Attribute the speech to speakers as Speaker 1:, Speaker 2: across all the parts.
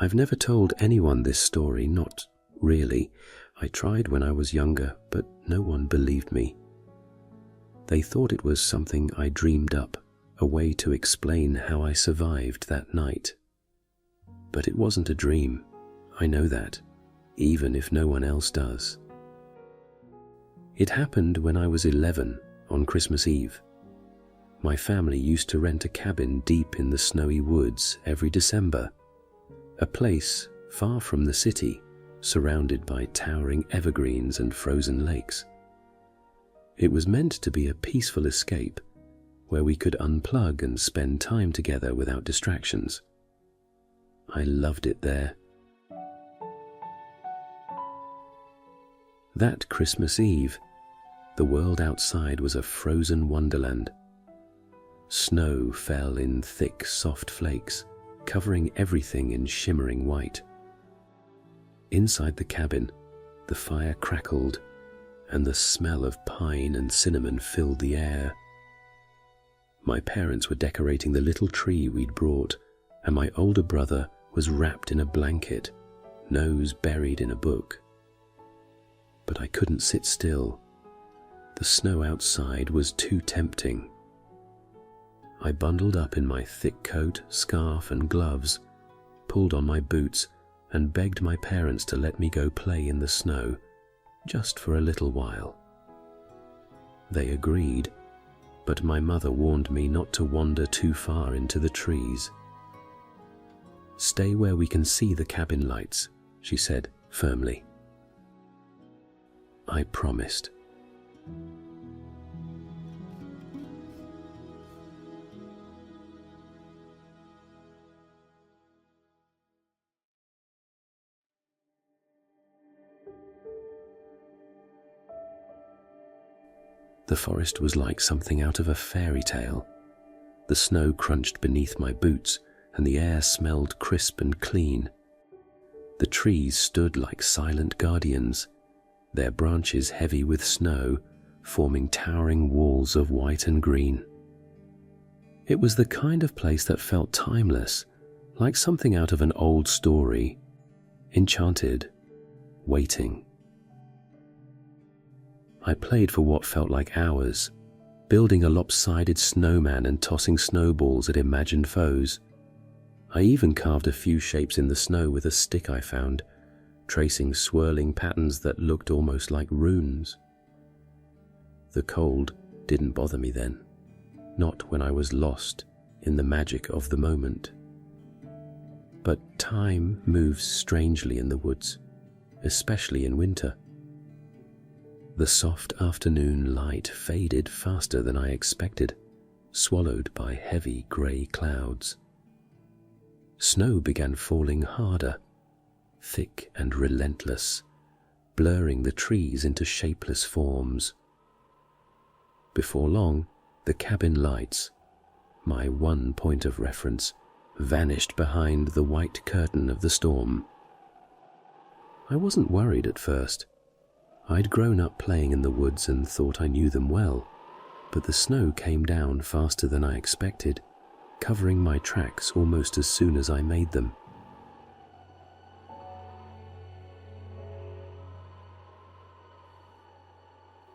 Speaker 1: I've never told anyone this story, not really. I tried when I was younger, but no one believed me. They thought it was something I dreamed up, a way to explain how I survived that night. But it wasn't a dream. I know that, even if no one else does. It happened when I was 11 on Christmas Eve. My family used to rent a cabin deep in the snowy woods every December, a place far from the city, surrounded by towering evergreens and frozen lakes. It was meant to be a peaceful escape where we could unplug and spend time together without distractions. I loved it there. That Christmas Eve, the world outside was a frozen wonderland. Snow fell in thick, soft flakes, covering everything in shimmering white. Inside the cabin, the fire crackled, and the smell of pine and cinnamon filled the air. My parents were decorating the little tree we'd brought, and my older brother was wrapped in a blanket, nose buried in a book. But I couldn't sit still. The snow outside was too tempting. I bundled up in my thick coat, scarf, and gloves, pulled on my boots, and begged my parents to let me go play in the snow, just for a little while. They agreed, but my mother warned me not to wander too far into the trees. "Stay where we can see the cabin lights," she said firmly. I promised. The forest was like something out of a fairy tale. The snow crunched beneath my boots, and the air smelled crisp and clean. The trees stood like silent guardians, their branches heavy with snow, forming towering walls of white and green. It was the kind of place that felt timeless, like something out of an old story, enchanted, waiting. I played for what felt like hours, building a lopsided snowman and tossing snowballs at imagined foes. I even carved a few shapes in the snow with a stick I found, tracing swirling patterns that looked almost like runes. The cold didn't bother me then, not when I was lost in the magic of the moment. But time moves strangely in the woods, especially in winter. The soft afternoon light faded faster than I expected, swallowed by heavy grey clouds. Snow began falling harder, thick and relentless, blurring the trees into shapeless forms. Before long, the cabin lights, my one point of reference, vanished behind the white curtain of the storm. I wasn't worried at first. I'd grown up playing in the woods and thought I knew them well, but the snow came down faster than I expected, covering my tracks almost as soon as I made them.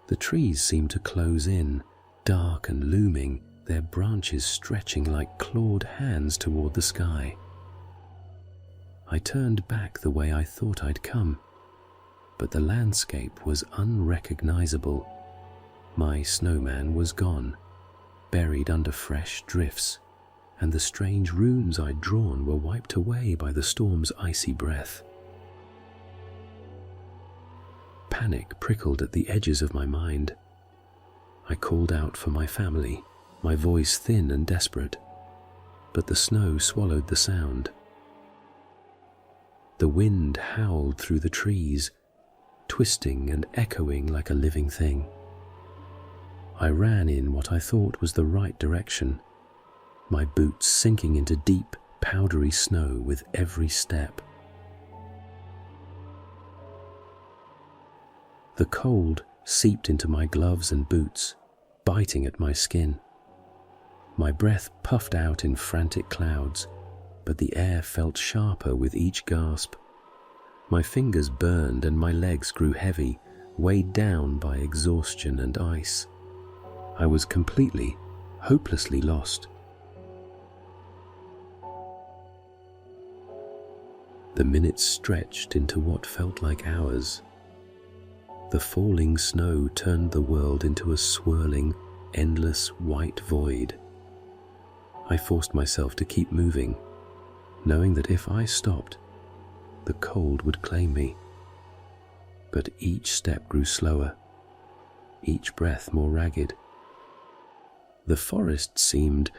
Speaker 1: The trees seemed to close in, dark and looming, their branches stretching like clawed hands toward the sky. I turned back the way I thought I'd come, but the landscape was unrecognizable. My snowman was gone, buried under fresh drifts, and the strange runes I'd drawn were wiped away by the storm's icy breath. Panic prickled at the edges of my mind. I called out for my family, my voice thin and desperate, but the snow swallowed the sound. The wind howled through the trees, twisting and echoing like a living thing. I ran in what I thought was the right direction, my boots sinking into deep, powdery snow with every step. The cold seeped into my gloves and boots, biting at my skin. My breath puffed out in frantic clouds, but the air felt sharper with each gasp. My fingers burned and my legs grew heavy, weighed down by exhaustion and ice. I was completely, hopelessly lost. The minutes stretched into what felt like hours. The falling snow turned the world into a swirling, endless white void. I forced myself to keep moving, knowing that if I stopped, the cold would claim me. But each step grew slower, each breath more ragged. The forest seemed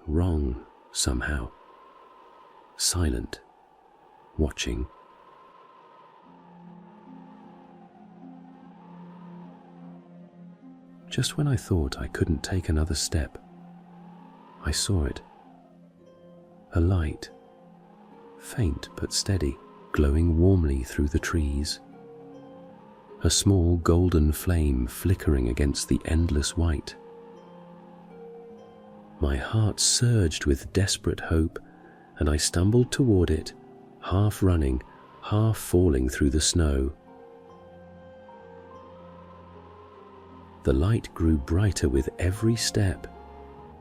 Speaker 1: wrong somehow, silent, watching. Just when I thought I couldn't take another step, I saw it. A light, faint but steady, glowing warmly through the trees. A small golden flame flickering against the endless white. My heart surged with desperate hope, and I stumbled toward it, half running, half falling through the snow. The light grew brighter with every step,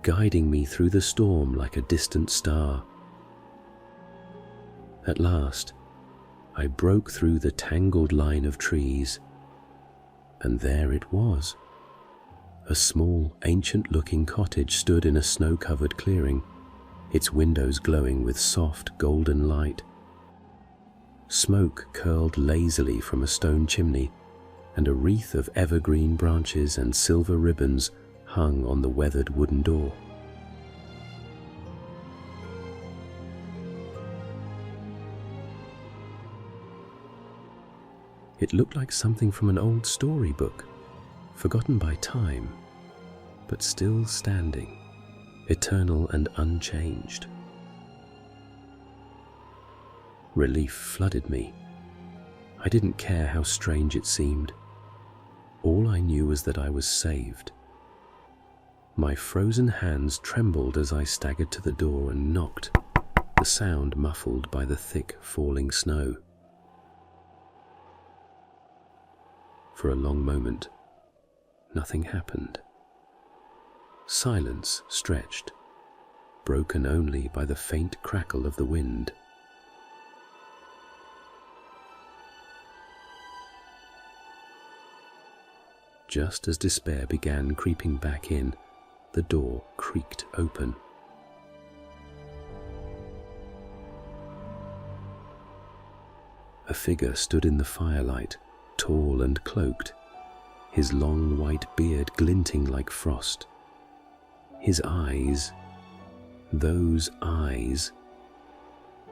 Speaker 1: guiding me through the storm like a distant star. At last, I broke through the tangled line of trees, and there it was. A small, ancient-looking cottage stood in a snow-covered clearing, its windows glowing with soft, golden light. Smoke curled lazily from a stone chimney, and a wreath of evergreen branches and silver ribbons hung on the weathered wooden door. It looked like something from an old storybook, forgotten by time, but still standing, eternal and unchanged. Relief flooded me. I didn't care how strange it seemed. All I knew was that I was saved. My frozen hands trembled as I staggered to the door and knocked, the sound muffled by the thick falling snow. For a long moment, nothing happened. Silence stretched, broken only by the faint crackle of the wind. Just as despair began creeping back in, the door creaked open. A figure stood in the firelight, tall and cloaked, his long white beard glinting like frost. His eyes, those eyes,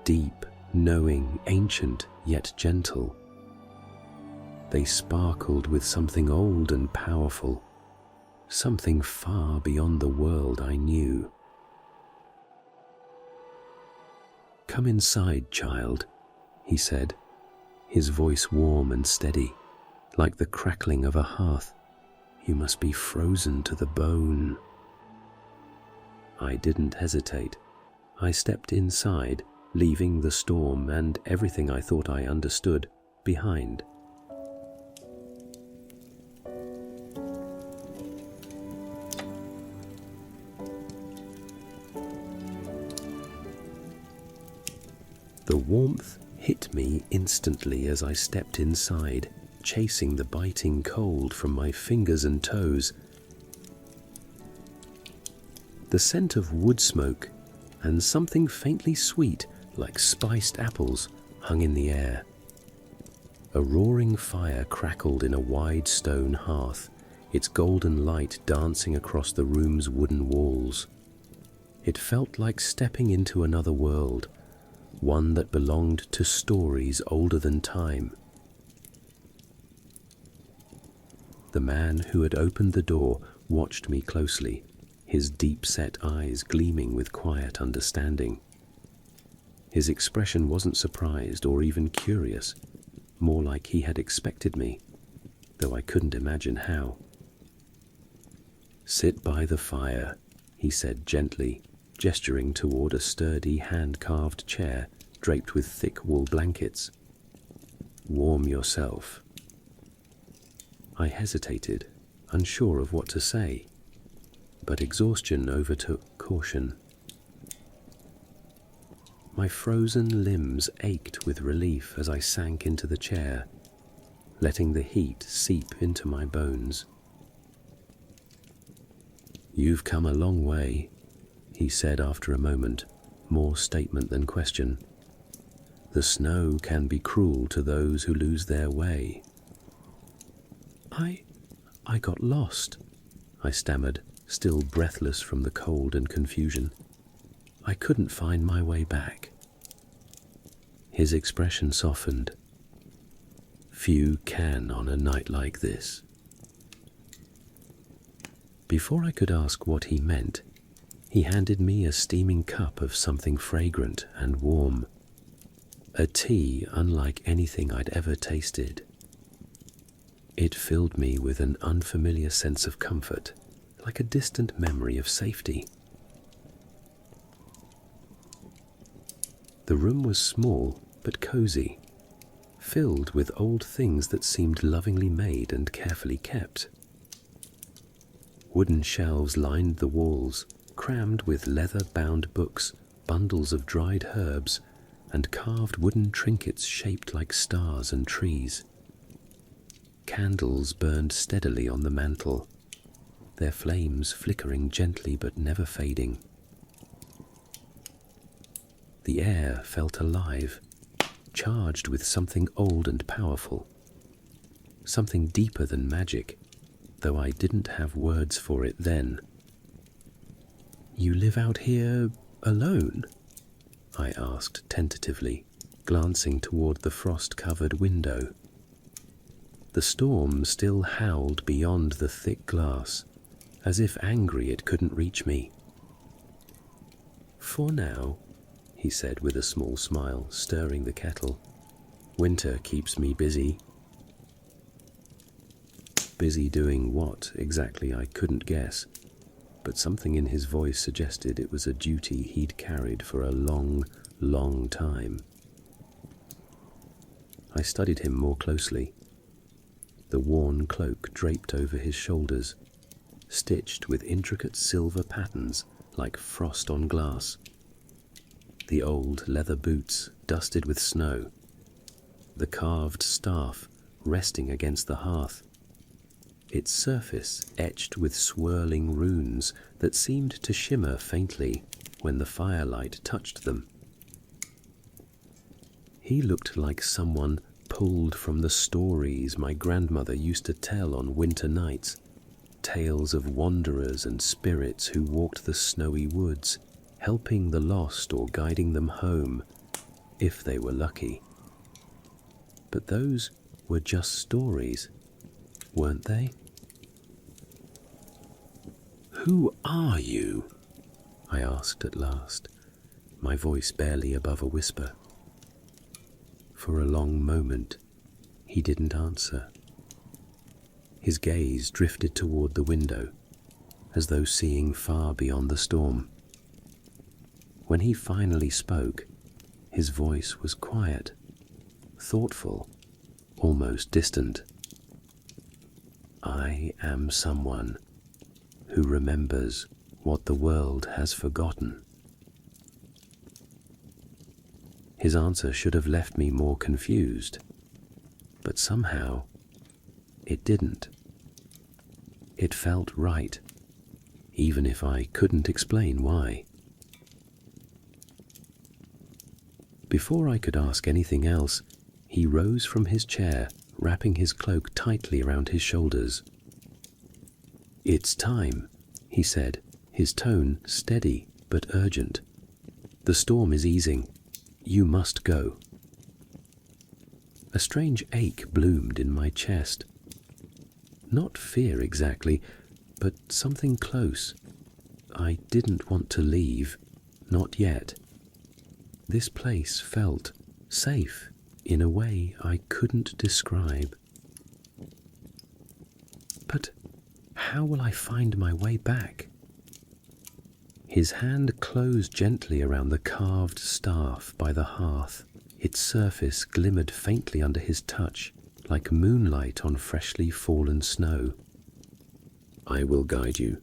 Speaker 1: deep, knowing, ancient, yet gentle. They sparkled with something old and powerful, something far beyond the world I knew. "Come inside, child," he said, his voice warm and steady, like the crackling of a hearth. "You must be frozen to the bone." I didn't hesitate. I stepped inside, leaving the storm and everything I thought I understood behind. The warmth hit me instantly as I stepped inside, chasing the biting cold from my fingers and toes. The scent of wood smoke and something faintly sweet, like spiced apples, hung in the air. A roaring fire crackled in a wide stone hearth, its golden light dancing across the room's wooden walls. It felt like stepping into another world, one that belonged to stories older than time. The man who had opened the door watched me closely, his deep-set eyes gleaming with quiet understanding. His expression wasn't surprised or even curious, more like he had expected me, though I couldn't imagine how. "Sit by the fire," he said gently, gesturing toward a sturdy hand-carved chair draped with thick wool blankets. "Warm yourself." I hesitated, unsure of what to say, but exhaustion overtook caution. My frozen limbs ached with relief as I sank into the chair, letting the heat seep into my bones. "You've come a long way," he said after a moment, more statement than question. "The snow can be cruel to those who lose their way." I got lost," I stammered, still breathless from the cold and confusion. "I couldn't find my way back." His expression softened. "Few can on a night like this." Before I could ask what he meant, he handed me a steaming cup of something fragrant and warm, a tea unlike anything I'd ever tasted. It filled me with an unfamiliar sense of comfort, like a distant memory of safety. The room was small but cozy, filled with old things that seemed lovingly made and carefully kept. Wooden shelves lined the walls, crammed with leather-bound books, bundles of dried herbs, and carved wooden trinkets shaped like stars and trees. Candles burned steadily on the mantel, their flames flickering gently but never fading. The air felt alive, charged with something old and powerful, something deeper than magic, though I didn't have words for it then. "You live out here alone?" I asked tentatively, glancing toward the frost-covered window. The storm still howled beyond the thick glass, as if angry it couldn't reach me. "For now," he said with a small smile, stirring the kettle. "Winter keeps me busy." Busy doing what exactly I couldn't guess, but something in his voice suggested it was a duty he'd carried for a long, long time. I studied him more closely. The worn cloak draped over his shoulders, stitched with intricate silver patterns like frost on glass. The old leather boots dusted with snow. The carved staff resting against the hearth, its surface etched with swirling runes that seemed to shimmer faintly when the firelight touched them. He looked like someone pulled from the stories my grandmother used to tell on winter nights, tales of wanderers and spirits who walked the snowy woods, helping the lost or guiding them home, if they were lucky. But those were just stories, weren't they? "Who are you?" I asked at last, my voice barely above a whisper. For a long moment, he didn't answer. His gaze drifted toward the window, as though seeing far beyond the storm. When he finally spoke, his voice was quiet, thoughtful, almost distant. "I am someone who remembers what the world has forgotten." His answer should have left me more confused, but somehow it didn't. It felt right, even if I couldn't explain why. Before I could ask anything else, he rose from his chair, wrapping his cloak tightly around his shoulders. "It's time," he said, his tone steady but urgent. "The storm is easing. You must go." A strange ache bloomed in my chest. Not fear exactly, but something close. I didn't want to leave, not yet. This place felt safe in a way I couldn't describe. "But how will I find my way back?" His hand closed gently around the carved staff by the hearth. Its surface glimmered faintly under his touch, like moonlight on freshly fallen snow. "I will guide you."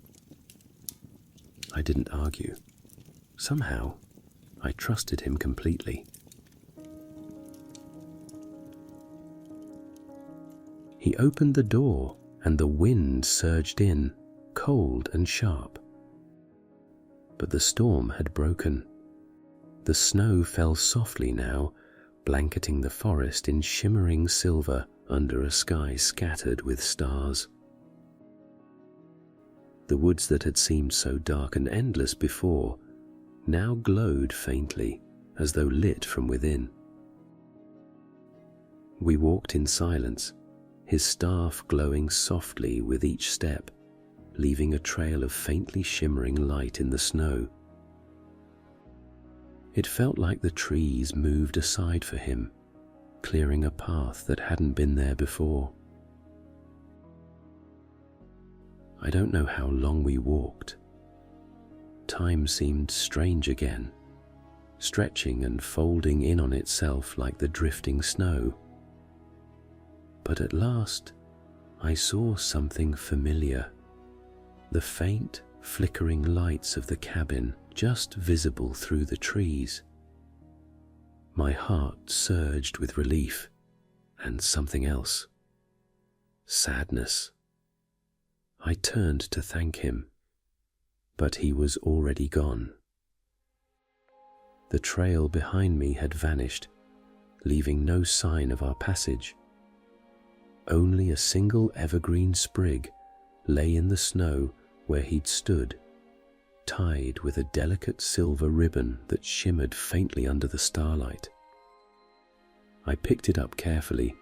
Speaker 1: I didn't argue. Somehow, I trusted him completely. He opened the door, and the wind surged in, cold and sharp. But the storm had broken. The snow fell softly now, blanketing the forest in shimmering silver under a sky scattered with stars. The woods that had seemed so dark and endless before now glowed faintly, as though lit from within. We walked in silence, his staff glowing softly with each step, leaving a trail of faintly shimmering light in the snow. It felt like the trees moved aside for him, clearing a path that hadn't been there before. I don't know how long we walked. Time seemed strange again, stretching and folding in on itself like the drifting snow. But at last, I saw something familiar. The faint, flickering lights of the cabin just visible through the trees. My heart surged with relief and something else. Sadness. I turned to thank him, but he was already gone. The trail behind me had vanished, leaving no sign of our passage. Only a single evergreen sprig lay in the snow where he'd stood, tied with a delicate silver ribbon that shimmered faintly under the starlight. I picked it up carefully,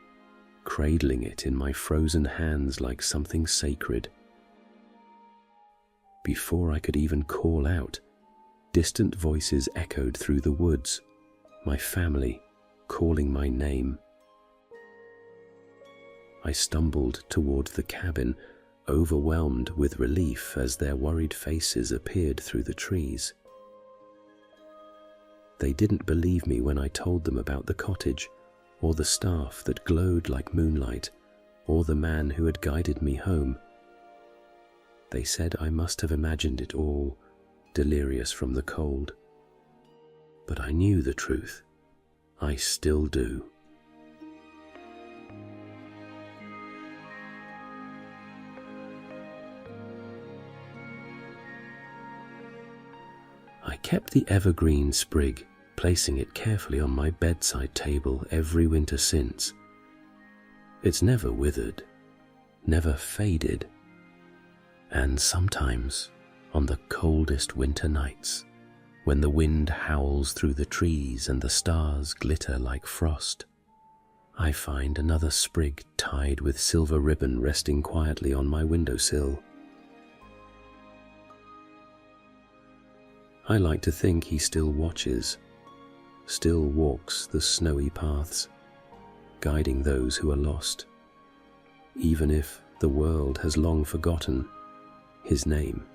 Speaker 1: cradling it in my frozen hands like something sacred. Before I could even call out, distant voices echoed through the woods, my family calling my name. I stumbled toward the cabin, overwhelmed with relief as their worried faces appeared through the trees. They didn't believe me when I told them about the cottage, or the staff that glowed like moonlight, or the man who had guided me home. They said I must have imagined it all, delirious from the cold. But I knew the truth. I still do. I kept the evergreen sprig, placing it carefully on my bedside table every winter since. It's never withered, never faded. And sometimes, on the coldest winter nights, when the wind howls through the trees and the stars glitter like frost, I find another sprig tied with silver ribbon resting quietly on my windowsill. I like to think he still watches, still walks the snowy paths, guiding those who are lost, even if the world has long forgotten his name.